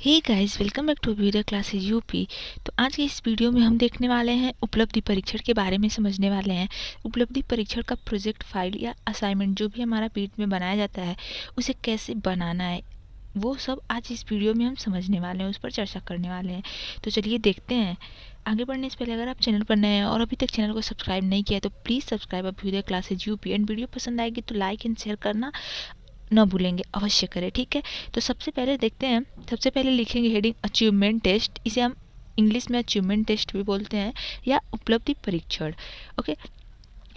Hey guys, welcome back to video classes UP. तो आज के इस वीडियो में हम देखने वाले हैं उपलब्धि परीक्षण के बारे में समझने वाले हैं। उपलब्धि परीक्षण का प्रोजेक्ट फाइल या असाइनमेंट जो भी हमारा पीठ में बनाया जाता है उसे कैसे बनाना है, वो सब आज इस वीडियो में हम समझने वाले हैं, उस पर चर्चा करने वाले हैं। तो चलिए देखते हैं। आगे बढ़ने से पहले अगर आप चैनल पर नए हैं और अभी तक चैनल को सब्सक्राइब नहीं किया है तो please subscribe Abhyudaya classes UP. And video पसंद आएगी तो लाइक एंड शेयर करना न भूलेंगे, अवश्य करें, ठीक है। तो सबसे पहले देखते हैं। सबसे पहले लिखेंगे हेडिंग अचीवमेंट टेस्ट, इसे हम इंग्लिश में अचीवमेंट टेस्ट भी बोलते हैं या उपलब्धि परीक्षण। ओके,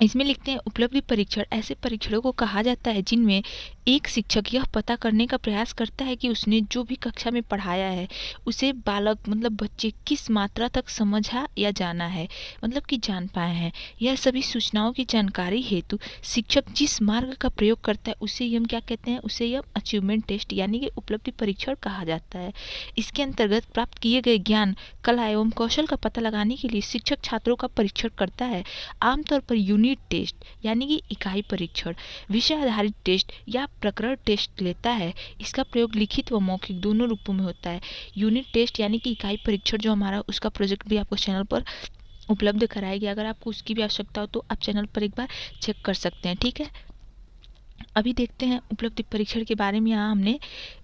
इसमें लिखते हैं उपलब्धि परीक्षण ऐसे परीक्षणों को कहा जाता है जिनमें एक शिक्षक यह पता करने का प्रयास करता है कि उसने जो भी कक्षा में पढ़ाया है उसे बालक मतलब बच्चे किस मात्रा तक समझा या जाना है, मतलब कि जान पाए हैं। यह सभी सूचनाओं की जानकारी हेतु शिक्षक जिस मार्ग का प्रयोग करता है उसे हम क्या कहते हैं, उसे यह अचीवमेंट टेस्ट यानी कि उपलब्धि परीक्षण कहा जाता है। इसके अंतर्गत प्राप्त किए गए ज्ञान, कला एवं कौशल का पता लगाने के लिए शिक्षक छात्रों का परीक्षण करता है। आमतौर पर यूनिट टेस्ट यानी कि इकाई परीक्षण, विषय आधारित टेस्ट या प्रकरण टेस्ट लेता है। इसका प्रयोग लिखित व मौखिक दोनों रूपों में होता है। यूनिट टेस्ट यानी कि इकाई परीक्षण जो हमारा, उसका प्रोजेक्ट भी आपको चैनल पर उपलब्ध कराएगी। अगर आपको उसकी भी आवश्यकता हो तो आप चैनल पर एक बार चेक कर सकते हैं, ठीक है। अभी देखते हैं उपलब्धि परीक्षण के बारे में। यहाँ हमने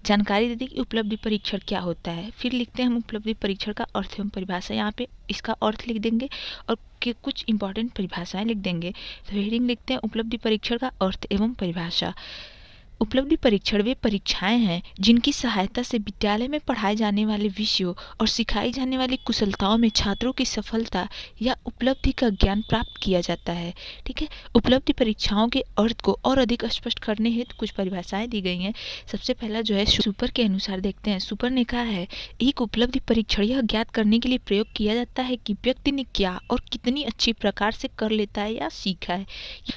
जानकारी दे दी कि उपलब्धि परीक्षण क्या होता है। फिर लिखते हैं हम उपलब्धि परीक्षण का अर्थ एवं परिभाषा। यहाँ पे इसका अर्थ लिख देंगे और कुछ इंपॉर्टेंट परिभाषाएं लिख देंगे। तो हेडिंग लिखते हैं उपलब्धि परीक्षण का अर्थ एवं परिभाषा। उपलब्धि परीक्षण वे परीक्षाएं हैं जिनकी सहायता से विद्यालय में पढ़ाए जाने वाले विषयों और सिखाई जाने वाली कुशलताओं में छात्रों की सफलता या उपलब्धि का ज्ञान प्राप्त किया जाता है, ठीक है। उपलब्धि परीक्षाओं के अर्थ को और अधिक स्पष्ट करने हेतु कुछ परिभाषाएं दी गई हैं। सबसे पहला जो है सुपर के अनुसार देखते हैं। सुपर ने कहा है एक उपलब्धि परीक्षण यह ज्ञात करने के लिए प्रयोग किया जाता है कि व्यक्ति ने क्या और कितनी अच्छी प्रकार से कर लेता है या सीखा है।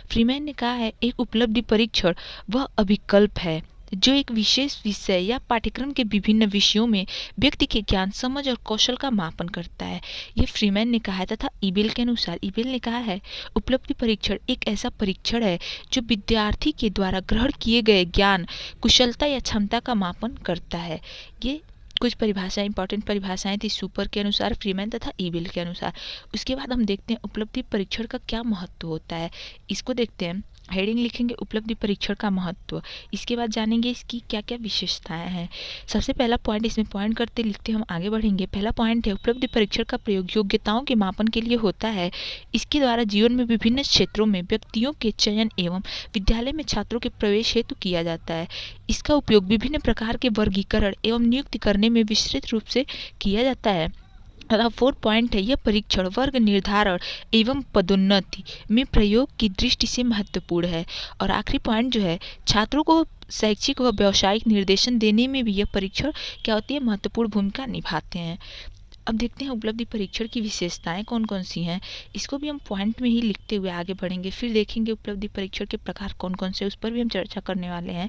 फ्रीमैन ने कहा है एक उपलब्धि परीक्षण वह अभिकल्प है जो एक विशेष विषय या पाठ्यक्रम के विभिन्न विषयों में व्यक्ति के ज्ञान, समझ और कौशल का मापन करता है। ये फ्रीमैन ने कहा है। तथा ईबेल के अनुसार, ईबेल ने कहा है उपलब्धि परीक्षण एक ऐसा परीक्षण है जो विद्यार्थी के द्वारा ग्रहण किए गए ज्ञान, कुशलता या क्षमता का मापन करता है। ये कुछ परिभाषाएं, इंपॉर्टेंट परिभाषाएं थी सुपर के अनुसार, फ्रीमैन तथा ईबेल के अनुसार। उसके बाद हम देखते हैं उपलब्धि परीक्षण का क्या महत्व होता है, इसको देखते हैं। हेडिंग लिखेंगे उपलब्धि परीक्षण का महत्व। इसके बाद जानेंगे इसकी क्या क्या विशेषताएं हैं। सबसे पहला पॉइंट, इसमें पॉइंट करते लिखते हम आगे बढ़ेंगे। पहला पॉइंट है उपलब्धि परीक्षण का प्रयोग योग्यताओं के मापन के लिए होता है। इसके द्वारा जीवन में विभिन्न क्षेत्रों में व्यक्तियों के चयन एवं विद्यालय में छात्रों के प्रवेश हेतु किया जाता है। इसका उपयोग विभिन्न प्रकार के वर्गीकरण एवं नियुक्ति करने में विस्तृत रूप से किया जाता है। तथा 4 पॉइंट है यह परीक्षण वर्ग निर्धारण एवं पदोन्नति में प्रयोग की दृष्टि से महत्वपूर्ण है। और आखिरी पॉइंट जो है छात्रों को शैक्षिक व व्यावसायिक निर्देशन देने में भी यह परीक्षण क्या होती है, महत्वपूर्ण भूमिका निभाते हैं। अब देखते हैं उपलब्धि परीक्षण की विशेषताएं कौन कौन सी हैं। इसको भी हम पॉइंट में ही लिखते हुए आगे बढ़ेंगे। फिर देखेंगे उपलब्धि परीक्षण के प्रकार कौन कौन से, उस पर भी हम चर्चा करने वाले हैं।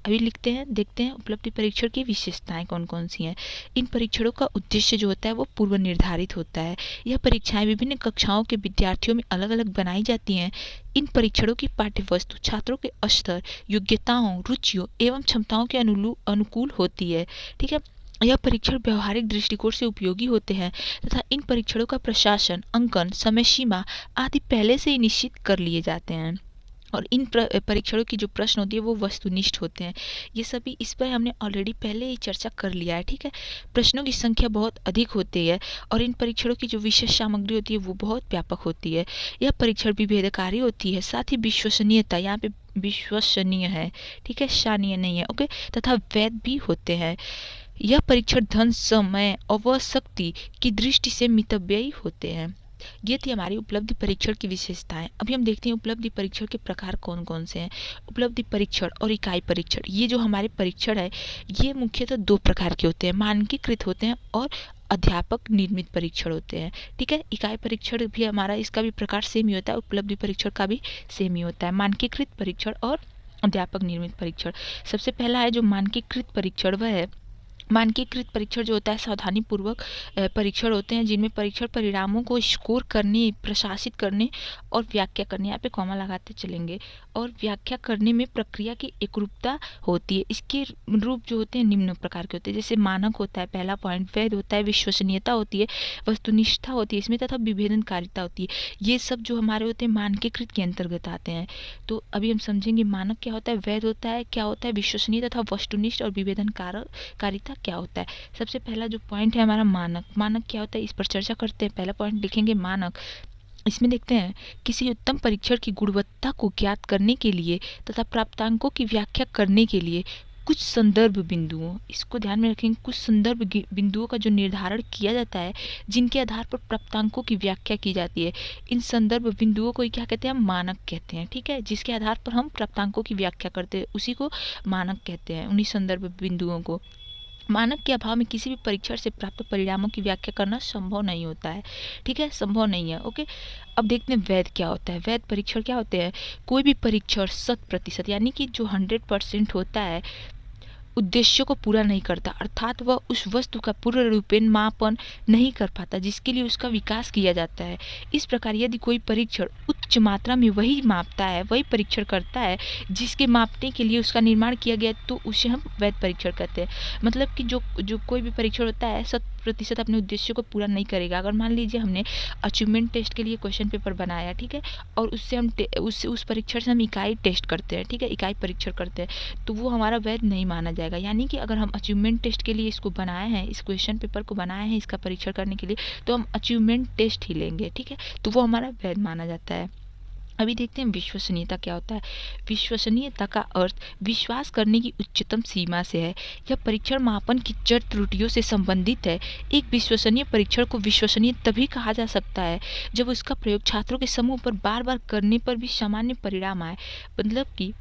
अभी लिखते हैं, देखते हैं उपलब्धि परीक्षण की विशेषताएं कौन कौन सी हैं। इन परीक्षणों का उद्देश्य जो होता है वो पूर्व निर्धारित होता है। यह परीक्षाएं विभिन्न कक्षाओं के विद्यार्थियों में अलग अलग बनाई जाती हैं। इन परीक्षणों की पाठ्यवस्तु छात्रों के स्तर, योग्यताओं, रुचियों एवं क्षमताओं के अनुकूल होती है, ठीक है। यह परीक्षण व्यवहारिक दृष्टिकोण से उपयोगी होते हैं तथा इन परीक्षणों का प्रशासन, अंकन, समय सीमा आदि पहले से ही निश्चित कर लिए जाते हैं। और इन परीक्षणों की जो प्रश्न होती है वो वस्तुनिष्ठ होते हैं। ये सभी, इस पर हमने ऑलरेडी पहले ही चर्चा कर लिया है, ठीक है। प्रश्नों की संख्या बहुत अधिक होती है और इन परीक्षणों की जो विशेष सामग्री होती है वो बहुत व्यापक होती है। यह परीक्षण विभेदकारी होती है, साथ ही विश्वसनीयता, यहाँ पे विश्वसनीय है, ठीक है, शानीय नहीं है, ओके, तथा वैध भी होते हैं। यह परीक्षण धन, समय और शक्ति की दृष्टि से मितव्ययी होते हैं। ये थी हमारी उपलब्धि परीक्षण की विशेषताएं। अभी हम देखते हैं उपलब्धि परीक्षण के प्रकार कौन कौन से हैं। उपलब्धि परीक्षण और इकाई परीक्षण, ये जो हमारे परीक्षण है ये मुख्यतः 2 प्रकार के होते हैं, मानकीकृत होते हैं और अध्यापक निर्मित परीक्षण होते हैं, ठीक है। इकाई परीक्षण भी हमारा, इसका भी प्रकार सेम ही होता है, उपलब्धि परीक्षण का भी सेम ही होता है, मानकीकृत परीक्षण और अध्यापक निर्मित परीक्षण। सबसे पहला है जो मानकीकृत परीक्षण, वह है मानकीकृत परीक्षण जो होता है सावधानीपूर्वक परीक्षण होते हैं, जिनमें परीक्षण परिणामों को स्कोर करने, प्रशासित करने और व्याख्या करने, यहाँ पे कॉमा लगाते चलेंगे, और व्याख्या करने में प्रक्रिया की एकरूपता होती है। इसके रूप जो होते हैं निम्न प्रकार के होते हैं, जैसे मानक होता है, पहला पॉइंट, वैध होता है, विश्वसनीयता होती है, वस्तुनिष्ठता होती है इसमें, तथा विभेदनकारिता होती है। ये सब जो हमारे होते हैं मानकीकृत के अंतर्गत आते हैं। तो अभी हम समझेंगे मानक क्या होता है, वैध होता है क्या होता है, विश्वसनीय तथा वस्तुनिष्ठ और विभेदनकारिता क्या होता है। सबसे पहला जो पॉइंट है हमारा मानक, मानक क्या होता है इस पर चर्चा करते हैं। पहला पॉइंट लिखेंगे मानक। इसमें देखते हैं किसी उत्तम परीक्षण की गुणवत्ता को ज्ञात करने के लिए तथा प्राप्तांकों की व्याख्या करने के लिए कुछ संदर्भ बिंदुओं, इसको ध्यान में रखेंगे, कुछ संदर्भ बिंदुओं का जो निर्धारण किया जाता है, जिनके आधार पर प्राप्तांकों की व्याख्या की जाती है। इन संदर्भ बिंदुओं को क्या कहते हैं, हम मानक कहते हैं। ठीक है, जिसके आधार पर हम प्राप्तांकों की व्याख्या करते हैं उसी को मानक कहते हैं, उन्हीं संदर्भ बिंदुओं को। मानक के अभाव में किसी भी परीक्षण से प्राप्त परिणामों की व्याख्या करना संभव नहीं होता है। ठीक है, संभव नहीं है। ओके, अब देखते हैं वैध क्या होता है। वैध परीक्षण क्या होते हैं, कोई भी परीक्षण 100% यानी कि जो 100% होता है उद्देश्यों को पूरा नहीं करता, अर्थात वह उस वस्तु का पूर्ण रूपेण मापन नहीं कर पाता जिसके लिए उसका विकास किया जाता है। इस प्रकार यदि कोई परीक्षण उच्च मात्रा में वही मापता है, वही परीक्षण करता है जिसके मापने के लिए उसका निर्माण किया गया, तो उसे हम वैध परीक्षण कहते हैं। मतलब कि जो कोई भी परीक्षण होता है 100% अपने उद्देश्य को पूरा नहीं करेगा। अगर मान लीजिए हमने अचीवमेंट टेस्ट के लिए क्वेश्चन पेपर बनाया, ठीक है, और उससे हम उस परीक्षण से हम इकाई टेस्ट करते हैं, ठीक है, इकाई परीक्षण करते हैं, तो वो हमारा वैध नहीं माना जाएगा। यानी कि अगर हम अचीवमेंट टेस्ट के लिए इसको बनाए हैं, इस क्वेश्चन पेपर को बनाए हैं इसका परीक्षण करने के लिए, तो हम अचीवमेंट टेस्ट ही लेंगे। ठीक है, तो वो हमारा वैध माना जाता है। अभी देखते हैं विश्वसनीयता क्या होता है। विश्वसनीयता का अर्थ विश्वास करने की उच्चतम सीमा से है। यह परीक्षण मापन की जड़ त्रुटियों से संबंधित है। एक विश्वसनीय परीक्षण को विश्वसनीय तभी कहा जा सकता है जब उसका प्रयोग छात्रों के समूह पर बार बार करने पर भी सामान्य परिणाम आए। मतलब कि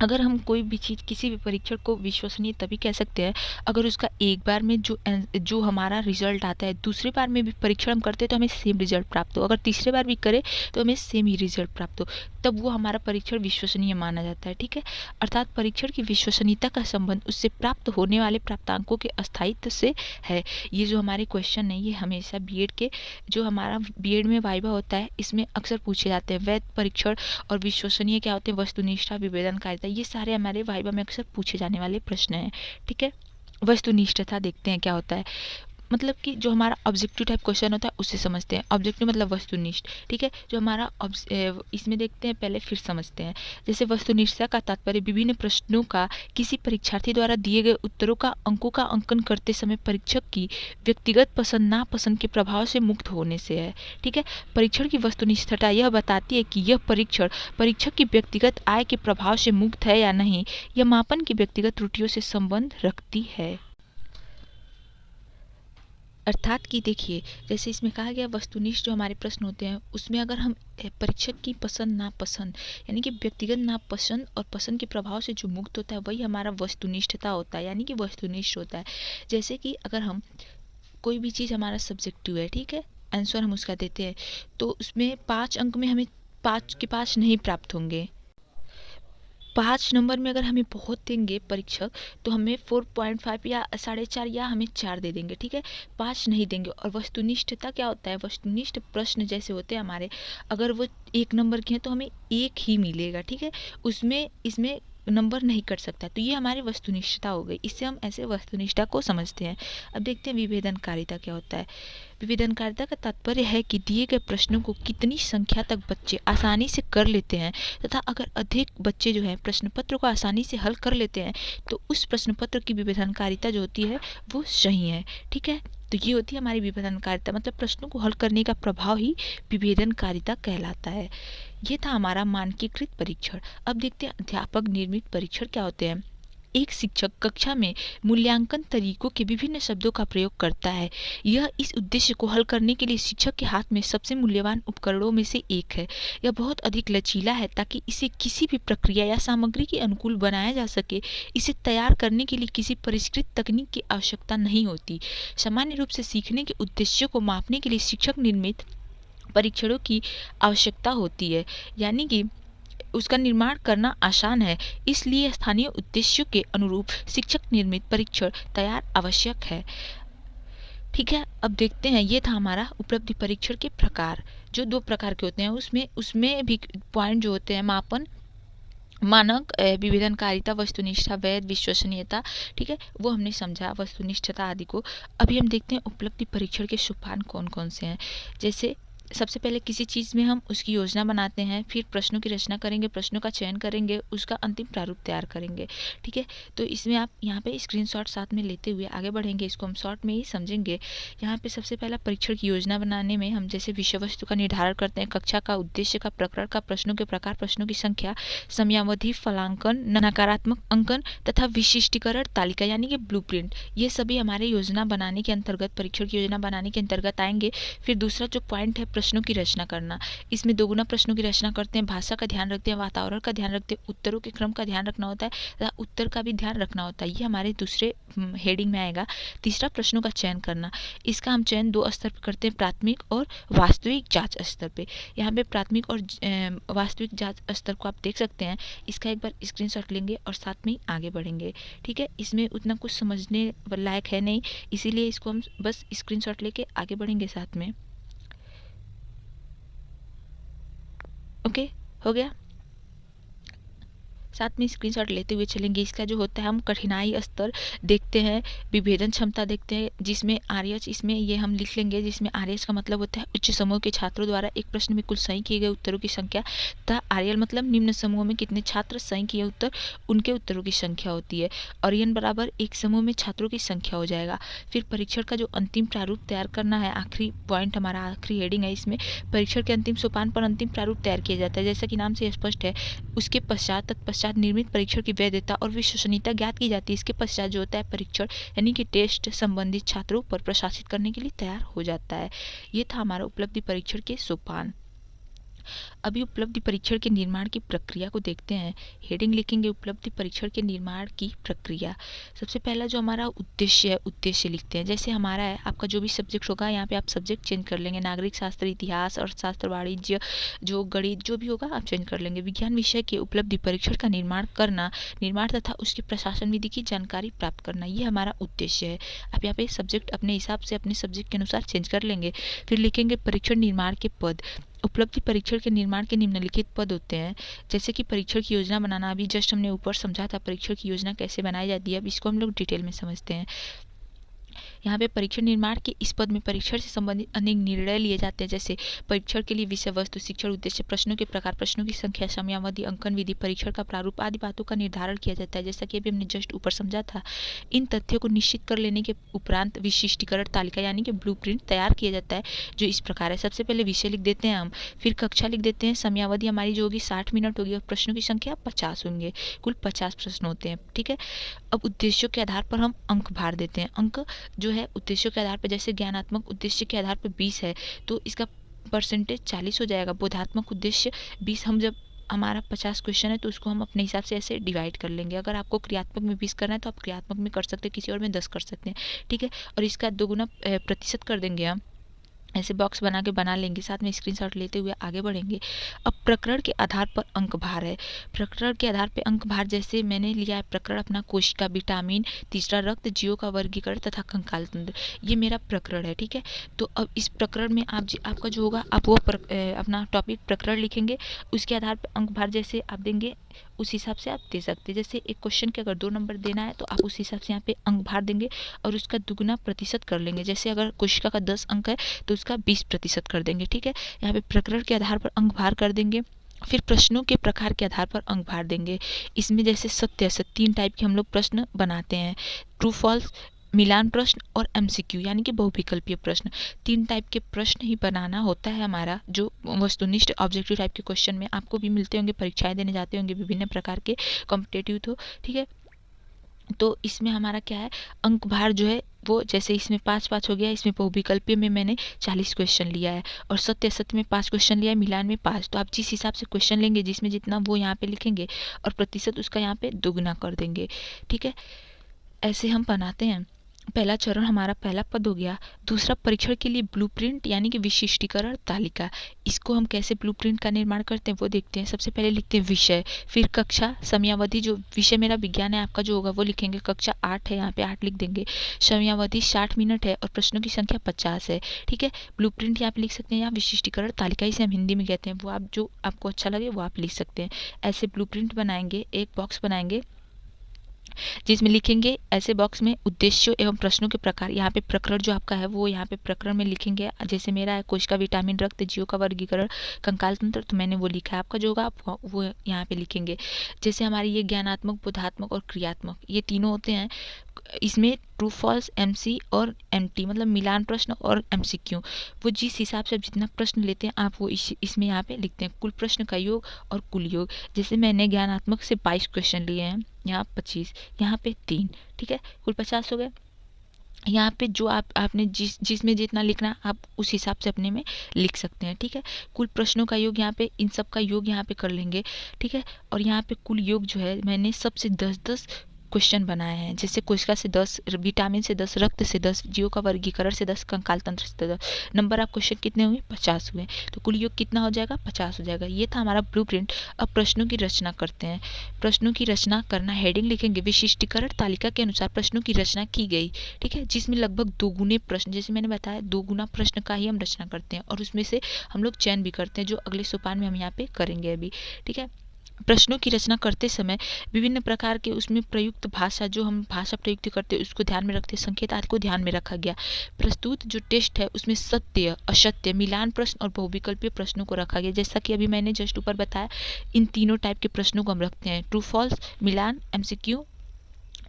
अगर हम कोई भी चीज़, किसी भी परीक्षण को विश्वसनीय तभी कह सकते हैं अगर उसका एक बार में जो हमारा रिजल्ट आता है, दूसरी बार में भी परीक्षण हम करते हैं तो हमें सेम रिजल्ट प्राप्त हो, अगर तीसरे बार भी करें तो हमें सेम ही रिजल्ट प्राप्त हो, तब वो हमारा परीक्षण विश्वसनीय माना जाता है। ठीक है, अर्थात परीक्षण की विश्वसनीयता का संबंध उससे प्राप्त होने वाले प्राप्तांकों के अस्थायित्व से है। ये जो हमारे क्वेश्चन है ये हमेशा बीएड के, जो हमारा बीएड में वाइवा होता है, इसमें अक्सर पूछे जाते हैं। वैध परीक्षण और विश्वसनीय क्या होते हैं, वस्तुनिष्ठता, विभेदनकारिता, ये सारे हमारे वाइवा में अक्सर पूछे जाने वाले प्रश्न हैं। ठीक है, वस्तुनिष्ठता देखते हैं क्या होता है। मतलब कि जो हमारा ऑब्जेक्टिव टाइप क्वेश्चन होता है उससे समझते हैं। ऑब्जेक्टिव मतलब वस्तुनिष्ठ। ठीक है, जो हमारा इसमें देखते हैं, पहले फिर समझते हैं। जैसे वस्तुनिष्ठता का तात्पर्य विभिन्न प्रश्नों का किसी परीक्षार्थी द्वारा दिए गए उत्तरों का अंकों का अंकन करते समय परीक्षक की व्यक्तिगत पसंद नापसंद के प्रभाव से मुक्त होने से है। ठीक है, परीक्षण की वस्तुनिष्ठता यह बताती है कि यह परीक्षण परीक्षक की व्यक्तिगत आय के प्रभाव से मुक्त है या नहीं। यह मापन की व्यक्तिगत त्रुटियों से संबंध रखती है। अर्थात कि देखिए, जैसे इसमें कहा गया वस्तुनिष्ठ जो हमारे प्रश्न होते हैं उसमें अगर हम परीक्षक की पसंद नापसंद यानी कि व्यक्तिगत नापसंद और पसंद के प्रभाव से जो मुक्त होता है वही हमारा वस्तुनिष्ठता होता है, यानी कि वस्तुनिष्ठ होता है। जैसे कि अगर हम कोई भी चीज़ हमारा सब्जेक्टिव है, ठीक है, आंसर हम उसका देते हैं, तो उसमें 5 अंक में हमें 5 के 5 नहीं प्राप्त होंगे। 5 नंबर में अगर हमें बहुत देंगे परीक्षक तो हमें 4.5 या 4.5 या हमें 4 दे देंगे। ठीक है, 5 नहीं देंगे। और वस्तुनिष्ठता क्या होता है, वस्तुनिष्ठ प्रश्न जैसे होते हैं हमारे, अगर वो 1 नंबर के हैं तो हमें 1 ही मिलेगा। ठीक है, उसमें इसमें नंबर नहीं कट सकता, तो ये हमारी वस्तुनिष्ठता हो गई। इससे हम ऐसे वस्तुनिष्ठता को समझते हैं। अब देखते हैं विभेदनकारिता क्या होता है। विभेदनकारिता का तात्पर्य है कि दिए गए प्रश्नों को कितनी संख्या तक बच्चे आसानी से कर लेते हैं तथा अगर अधिक बच्चे जो है प्रश्न पत्र को आसानी से हल कर लेते हैं तो उस प्रश्न पत्र की विभेदनकारिता जो होती है वो सही है। ठीक है, तो ये होती है हमारी विभेदनकारिता, मतलब प्रश्नों को हल करने का प्रभाव ही विभेदनकारिता कहलाता है। ये था हमारा मानकीकृत परीक्षण। अब देखते हैं अध्यापक निर्मित परीक्षण क्या होते हैं। एक शिक्षक कक्षा में मूल्यांकन तरीकों के विभिन्न शब्दों का प्रयोग करता है। यह इस उद्देश्य को हल करने के लिए शिक्षक के हाथ में सबसे मूल्यवान उपकरणों में से एक है। यह बहुत अधिक लचीला है ताकि इसे किसी भी प्रक्रिया या सामग्री के अनुकूल बनाया जा सके। इसे तैयार करने के लिए किसी परिष्कृत तकनीक की आवश्यकता नहीं होती। सामान्य रूप से सीखने के उद्देश्यों को मापने के लिए शिक्षक निर्मित परीक्षणों की आवश्यकता होती है। यानी कि उसका निर्माण करना आसान है, इसलिए स्थानीय उद्देश्यों के अनुरूप शिक्षक निर्मित परीक्षण तैयार आवश्यक है। ठीक है, अब देखते हैं, ये था हमारा उपलब्धि परीक्षण के प्रकार, जो 2 प्रकार के होते हैं। उसमें भी पॉइंट जो होते हैं, मापन, मानक, विभेदनकारिता, वस्तुनिष्ठता, वैध, विश्वसनीयता, ठीक है, वो हमने समझा, वस्तुनिष्ठता आदि को। अभी हम देखते हैं उपलब्धि परीक्षण के सोपान कौन कौन से हैं। जैसे सबसे पहले किसी चीज़ में हम उसकी योजना बनाते हैं, फिर प्रश्नों की रचना करेंगे, प्रश्नों का चयन करेंगे, उसका अंतिम प्रारूप तैयार करेंगे। ठीक है, तो इसमें आप यहाँ पे स्क्रीनशॉट साथ में लेते हुए आगे बढ़ेंगे, इसको हम शॉर्ट में ही समझेंगे। यहाँ पे सबसे पहला परीक्षण की योजना बनाने में हम जैसे विषय वस्तु का निर्धारण करते हैं, कक्षा का उद्देश्य का, प्रकरण का, प्रश्नों के प्रकार, प्रश्नों की संख्या, समयावधि, फलांकन, नकारात्मक अंकन तथा विशिष्टीकरण तालिका यानी कि ब्लूप्रिंट, ये सभी हमारे योजना बनाने के अंतर्गत, परीक्षण की योजना बनाने के अंतर्गत आएंगे। फिर दूसरा जो पॉइंट है, प्रश्नों की रचना करना, इसमें दोगुना प्रश्नों की रचना करते हैं, भाषा का ध्यान रखते हैं, वातावरण का ध्यान रखते हैं, उत्तरों के क्रम का ध्यान रखना होता है तथा उत्तर का भी ध्यान रखना होता है। ये हमारे दूसरे हेडिंग में आएगा। तीसरा, प्रश्नों का चयन करना, इसका हम चयन 2 स्तर पर करते हैं, प्राथमिक और वास्तविक जांच स्तर पे। यहाँ पे प्राथमिक और वास्तविक जांच स्तर को आप देख सकते हैं। इसका एक बार स्क्रीनशॉट लेंगे और साथ में ही आगे बढ़ेंगे। ठीक है, इसमें उतना कुछ समझने लायक है नहीं, इसीलिए इसको हम बस स्क्रीनशॉट लेके आगे बढ़ेंगे साथ में। ओके, हो गया। साथ में स्क्रीनशॉट लेते हुए चलेंगे। इसका जो होता है, हम कठिनाई स्तर देखते हैं, विभेदन क्षमता देखते हैं, जिसमें आरएच, इसमें ये हम लिख लेंगे, जिसमें आरएच का मतलब होता है उच्च समूह के छात्रों द्वारा एक प्रश्न में कुल सही किए गए उत्तरों की संख्या, तथा आरएल मतलब निम्न समूह में कितने छात्र सही किए उत्तर, उनके उत्तरों की संख्या होती है। और एन बराबर एक समूह में छात्रों की संख्या हो जाएगा। फिर परीक्षण का जो अंतिम प्रारूप तैयार करना है, आखिरी पॉइंट हमारा, आखिरी हेडिंग है इसमें, परीक्षण के अंतिम सोपान पर अंतिम प्रारूप तैयार किया जाता है। जैसा कि नाम से स्पष्ट है, उसके पश्चात तत्पश्चात निर्मित परीक्षण की वैधता और विश्वसनीयता ज्ञात की जाती है। इसके पश्चात जो होता है, परीक्षण यानी कि टेस्ट संबंधित छात्रों पर प्रशासित करने के लिए तैयार हो जाता है। ये था हमारा उपलब्धि परीक्षण के सोपान। अभी उपलब्धि परीक्षण के निर्माण की प्रक्रिया को देखते हैं। हेडिंग लिखेंगे, उपलब्धि परीक्षण के निर्माण की प्रक्रिया। सबसे पहला जो हमारा उद्देश्य है, उद्देश्य लिखते हैं। जैसे हमारा है, आपका जो भी सब्जेक्ट होगा, यहाँ पे आप सब्जेक्ट चेंज कर लेंगे, नागरिक शास्त्र, इतिहास, अर्थशास्त्र, वाणिज्य, जो गणित, जो भी होगा आप चेंज कर लेंगे। विज्ञान विषय के उपलब्धि परीक्षण का निर्माण करना, निर्माण तथा उसके प्रशासन विधि की जानकारी प्राप्त करना, ये हमारा उद्देश्य है। आप यहाँ पे सब्जेक्ट अपने हिसाब से, अपने सब्जेक्ट के अनुसार चेंज कर लेंगे। फिर लिखेंगे परीक्षण निर्माण के पद। उपलब्धि परीक्षण के निर्माण के निम्नलिखित पद होते हैं। जैसे कि परीक्षण की योजना बनाना, अभी जस्ट हमने ऊपर समझा था परीक्षण की योजना कैसे बनाई जाती है, अब इसको हम लोग डिटेल में समझते हैं। यहाँ पे परीक्षण निर्माण के इस पद में परीक्षण से संबंधित अनेक निर्णय लिए जाते हैं, जैसे परीक्षण के लिए विषय वस्तु, शिक्षण उद्देश्य, प्रश्नों के प्रकार, प्रश्नों की संख्या, समयावधि, अंकन विधि, परीक्षण का प्रारूप आदि बातों का निर्धारण किया जाता है। जैसा कि अभी हमने जस्ट ऊपर समझा था। इन तथ्यों को निश्चित कर लेने के उपरांत विशिष्टीकरण तालिका यानी कि ब्लूप्रिंट तैयार किया जाता है, जो इस प्रकार है। सबसे पहले विषय लिख देते हैं हम, फिर कक्षा लिख देते हैं, समयावधि हमारी जो होगी 60 मिनट होगी और प्रश्नों की संख्या 50 होंगे, कुल 50 प्रश्न होते हैं। ठीक है, अब उद्देश्यों के आधार पर हम अंक भार देते हैं। अंक जो है उद्देश्यों के आधार पर, जैसे ज्ञानात्मक उद्देश्य के आधार पर 20 है तो इसका परसेंटेज 40 हो जाएगा। बोधात्मक उद्देश्य 20, हम जब हमारा 50 क्वेश्चन है तो उसको हम अपने हिसाब से ऐसे डिवाइड कर लेंगे। अगर आपको क्रियात्मक में 20 करना है तो आप क्रियात्मक में कर सकते हैं, किसी और में 10 कर सकते हैं। ठीक है, और इसका 2 गुना प्रतिशत कर देंगे हम, ऐसे बॉक्स बना लेंगे। साथ में स्क्रीनशॉट लेते हुए आगे बढ़ेंगे। अब प्रकरण के आधार पर अंक भार है। प्रकरण के आधार पर अंक भार, जैसे मैंने लिया है प्रकरण अपना कोशिका, विटामिन, तीसरा रक्त, जीवों का वर्गीकरण तथा कंकाल तंत्र, ये मेरा प्रकरण है। ठीक है, तो अब इस प्रकरण में आपका जो होगा, आप वो अपना टॉपिक प्रकरण लिखेंगे, उसके आधार पर अंक भार जैसे आप देंगे उस हिसाब से आप दे सकते हैं। जैसे एक क्वेश्चन के अगर 2 नंबर देना है तो आप उस हिसाब से यहाँ पे अंक भार देंगे और उसका दुगुना प्रतिशत कर लेंगे। जैसे अगर कोशिका का 10 अंक है तो उसका 20% कर देंगे। ठीक है, यहाँ पे प्रकरण के आधार पर अंक भार कर देंगे। फिर प्रश्नों के प्रकार के आधार पर अंक भार देंगे। इसमें जैसे सत्य असत्य 3 टाइप के हम लोग प्रश्न बनाते हैं, ट्रू फॉल्स, मिलान प्रश्न और एमसीक्यू यानी कि बहुविकल्पीय प्रश्न। 3 टाइप के प्रश्न ही बनाना होता है हमारा, जो वस्तुनिष्ठ ऑब्जेक्टिव टाइप के क्वेश्चन में आपको भी मिलते होंगे, परीक्षाएं देने जाते होंगे विभिन्न प्रकार के कॉम्पिटेटिव। तो ठीक है, तो इसमें हमारा क्या है, अंक भार जो है वो, जैसे इसमें 5-5 हो गया, इसमें बहुविकल्पीय में मैंने 40 क्वेश्चन लिया है और सत्य असत्य में 5 क्वेश्चन लिया है, मिलान में 5। तो आप जिस हिसाब से क्वेश्चन लेंगे, जिसमें जितना वो यहाँ पे लिखेंगे और प्रतिशत उसका यहाँ पे दोगुना कर देंगे। ठीक है, ऐसे हम बनाते हैं। पहला चरण हमारा पहला पद हो गया। दूसरा, परीक्षण के लिए ब्लूप्रिंट यानी कि विशिष्टीकरण तालिका। इसको हम कैसे ब्लूप्रिंट का निर्माण करते हैं वो देखते हैं। सबसे पहले लिखते हैं विषय, फिर कक्षा, समयावधि, जो विषय मेरा विज्ञान है, आपका जो होगा वो लिखेंगे। कक्षा 8 है, यहाँ पे 8 लिख देंगे। समयावधि 60 मिनट है और प्रश्नों की संख्या 50 है। ठीक है, ब्लूप्रिंट यहाँ पे लिख सकते हैं या विशिष्टीकरण तालिका इसे हम हिंदी में कहते हैं, वो आप जो आपको अच्छा लगे वो आप लिख सकते हैं। ऐसे ब्लूप्रिंट बनाएंगे, एक बॉक्स बनाएंगे जिसमें लिखेंगे। ऐसे बॉक्स में उद्देश्यों एवं प्रश्नों के प्रकार, यहाँ पे प्रकरण जो आपका है वो यहाँ पे प्रकरण में लिखेंगे। जैसे मेरा है कोशिका, विटामिन, रक्त, जीवों का वर्गीकरण, कंकाल तंत्र, तो मैंने वो लिखा है। आपका जो होगा आप वो यहाँ पे लिखेंगे। जैसे हमारी ये ज्ञानात्मक, बोधात्मक और क्रियात्मक, ये तीनों होते हैं। इसमें ट्रू फॉल्स, एमसी और एमटी, मतलब मिलान प्रश्न और एमसीक्यू, वो जिस हिसाब से आप जितना प्रश्न लेते हैं आप वो इसमें यहाँ पे लिखते हैं। कुल प्रश्न का योग और कुल योग, जैसे मैंने ज्ञानात्मक से 22 क्वेश्चन लिए हैं, यहाँ 25, यहाँ पे 3, ठीक है, कुल 50 हो गए। यहाँ पे जो आपने जिसमें जितना लिखना आप उस हिसाब से अपने में लिख सकते हैं। ठीक है, कुल प्रश्नों का योग यहाँ पे, इन सब का योग यहाँ पे कर लेंगे। ठीक है, और यहाँ पे कुल योग जो है मैंने सबसे 10-10 क्वेश्चन बनाए हैं। जैसे कोशिका से 10, विटामिन से 10, रक्त से 10, जीवों का वर्गीकरण से 10, कंकाल तंत्र से 10। नंबर ऑफ क्वेश्चन कितने हुए? 50 हुए। तो कुल योग कितना हो जाएगा? 50 हो जाएगा। ये था हमारा ब्लूप्रिंट। अब प्रश्नों की रचना करते हैं। प्रश्नों की रचना करना, हेडिंग लिखेंगे, विशिष्टीकरण तालिका के अनुसार प्रश्नों की रचना की गई। ठीक है, जिसमें लगभग 2 गुने प्रश्न, जैसे मैंने बताया 2 गुना प्रश्न का ही हम रचना करते हैं और उसमें से हम लोग चयन भी करते हैं, जो अगले सोपान में हम यहाँ पे करेंगे अभी। ठीक है, प्रश्नों की रचना करते समय विभिन्न प्रकार के उसमें प्रयुक्त भाषा, जो हम भाषा प्रयुक्त करते हैं उसको ध्यान में रखते हैं, संकेत आदि को ध्यान में रखा गया। प्रस्तुत जो टेस्ट है उसमें सत्य, असत्य, मिलान प्रश्न और बहुविकल्पीय प्रश्नों को रखा गया। जैसा कि अभी मैंने जस्ट ऊपर बताया, इन तीनों टाइप के प्रश्नों को हम रखते हैं, ट्रू फॉल्स, मिलान, एमसीक्यू।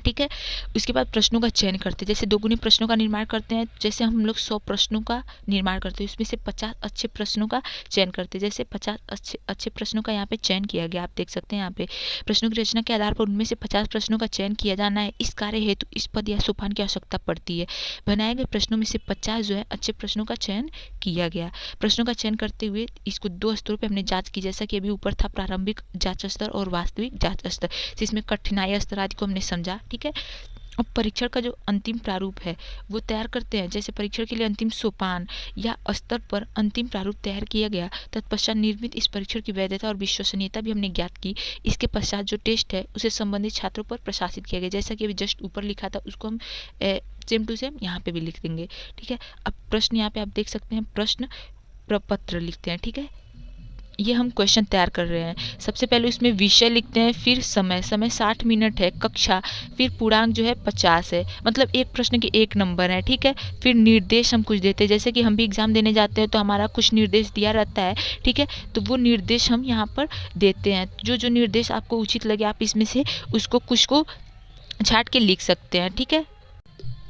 ठीक है, उसके बाद प्रश्नों का चयन करते हैं। जैसे 2 गुने प्रश्नों का निर्माण करते हैं, जैसे हम लोग 100 प्रश्नों का निर्माण करते हैं, उसमें से 50 अच्छे प्रश्नों का चयन करते हैं। जैसे 50 अच्छे प्रश्नों का यहाँ पे चयन किया गया, आप देख सकते हैं यहाँ पे। प्रश्नों की रचना के आधार पर उनमें से 50 प्रश्नों का चयन किया जाना है। इस कार्य हेतु इस पद या सोपान की आवश्यकता पड़ती है। बनाए गए प्रश्नों में से 50 जो है अच्छे प्रश्नों का चयन किया गया। प्रश्नों का चयन करते हुए इसको 2 स्तरों पर हमने जाँच की, जैसा कि अभी ऊपर था प्रारंभिक जाँच स्तर और वास्तविक जाँच स्तर, जिसमें कठिनाई स्तर आदि को हमने समझा। ठीक है, अब परीक्षण का जो अंतिम प्रारूप है वो तैयार करते हैं। जैसे परीक्षण के लिए अंतिम सोपान या स्तर पर अंतिम प्रारूप तैयार किया गया, तत्पश्चात निर्मित इस परीक्षण की वैधता और विश्वसनीयता भी हमने ज्ञात की। इसके पश्चात जो टेस्ट है उसे संबंधित छात्रों पर प्रशासित किया गया। जैसा कि अभी जस्ट ऊपर लिखा था उसको हम सेम टू सेम यहाँ पे भी लिख देंगे। ठीक है, अब प्रश्न यहाँ पे आप देख सकते हैं, प्रश्न प्रपत्र लिखते हैं। ठीक है, ये हम क्वेश्चन तैयार कर रहे हैं। सबसे पहले उसमें विषय लिखते हैं, फिर समय 60 मिनट है, कक्षा, फिर पूर्णांक जो है 50 है, मतलब एक प्रश्न के 1 नंबर है। ठीक है, फिर निर्देश हम कुछ देते हैं, जैसे कि हम भी एग्जाम देने जाते हैं तो हमारा कुछ निर्देश दिया रहता है। ठीक है, तो वो निर्देश हम यहाँ पर देते हैं। जो निर्देश आपको उचित लगे आप इसमें से उसको कुछ को छाट के लिख सकते हैं। ठीक है,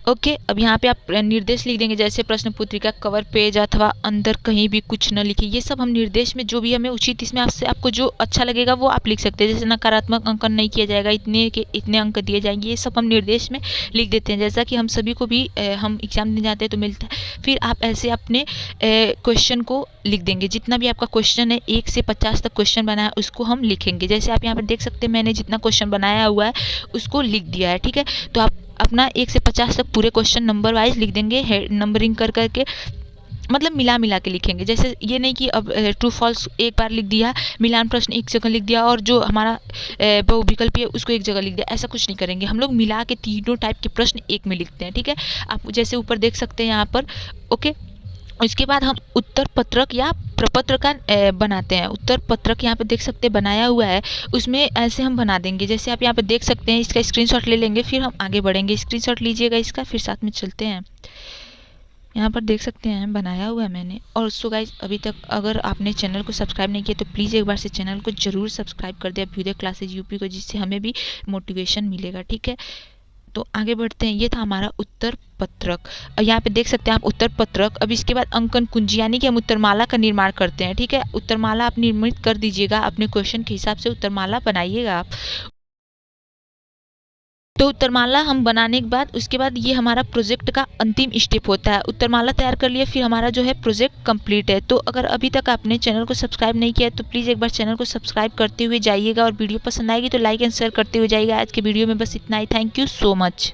ओके, अब यहाँ पे आप निर्देश लिख देंगे, जैसे प्रश्न पुस्तिका कवर पेज अथवा अंदर कहीं भी कुछ न लिखिए। ये सब हम निर्देश में जो भी हमें उचित, इसमें आपको जो अच्छा लगेगा वो आप लिख सकते हैं। जैसे नकारात्मक अंकन नहीं किया जाएगा, इतने के इतने अंक दिए जाएंगे, ये सब हम निर्देश में लिख देते हैं। जैसा कि हम सभी को भी हम एग्जाम देने जाते हैं तो मिलता है। फिर आप ऐसे अपने क्वेश्चन को लिख देंगे, जितना भी आपका क्वेश्चन है 1 से 50 तक क्वेश्चन बनाया उसको हम लिखेंगे। जैसे आप यहाँ पर देख सकते हैं मैंने जितना क्वेश्चन बनाया हुआ है उसको लिख दिया है। ठीक है, तो आप अपना 1 से 50 तक पूरे क्वेश्चन नंबर वाइज लिख देंगे, नंबरिंग कर करके, मतलब मिला के लिखेंगे। जैसे ये नहीं कि अब ट्रू फॉल्स एक बार लिख दिया, मिलान प्रश्न एक जगह लिख दिया और जो हमारा बहुविकल्पी है उसको एक जगह लिख दिया, ऐसा कुछ नहीं करेंगे। हम लोग मिला के तीनों टाइप के प्रश्न एक में लिखते हैं। ठीक है, आप जैसे ऊपर देख सकते हैं यहाँ पर। ओके, इसके बाद हम उत्तर पत्रक या प्रपत्र का बनाते हैं। उत्तर पत्रक यहाँ पे देख सकते हैं बनाया हुआ है, उसमें ऐसे हम बना देंगे। जैसे आप यहाँ पे देख सकते हैं, इसका स्क्रीनशॉट ले लेंगे, फिर हम आगे बढ़ेंगे। स्क्रीनशॉट लीजिएगा इसका, फिर साथ में चलते हैं। यहाँ पर देख सकते हैं बनाया हुआ है मैंने। और सो गाइज, अभी तक अगर आपने चैनल को सब्सक्राइब नहीं किया तो प्लीज़ एक बार से चैनल को ज़रूर सब्सक्राइब कर दे अभ्युदय क्लासेज यूपी को, जिससे हमें भी मोटिवेशन मिलेगा। ठीक है, तो आगे बढ़ते हैं। ये था हमारा उत्तर पत्रक। यहाँ पे देख सकते हैं आप उत्तर पत्रक। अब इसके बाद अंकन कुंजी, यानी कि हम उत्तरमाला का निर्माण करते हैं। ठीक है, उत्तरमाला आप निर्मित कर दीजिएगा, अपने क्वेश्चन के हिसाब से उत्तरमाला बनाइएगा आप। तो उत्तरमाला हम बनाने के बाद उसके बाद ये हमारा प्रोजेक्ट का अंतिम स्टेप होता है। उत्तरमाला तैयार कर लिए, फिर हमारा जो है प्रोजेक्ट कंप्लीट है। तो अगर अभी तक आपने चैनल को सब्सक्राइब नहीं किया है तो प्लीज़ एक बार चैनल को सब्सक्राइब करते हुए जाइएगा, और वीडियो पसंद आएगी तो लाइक एंड शेयर करते हुए जाइएगा। आज के वीडियो में बस इतना ही। Thank you so much.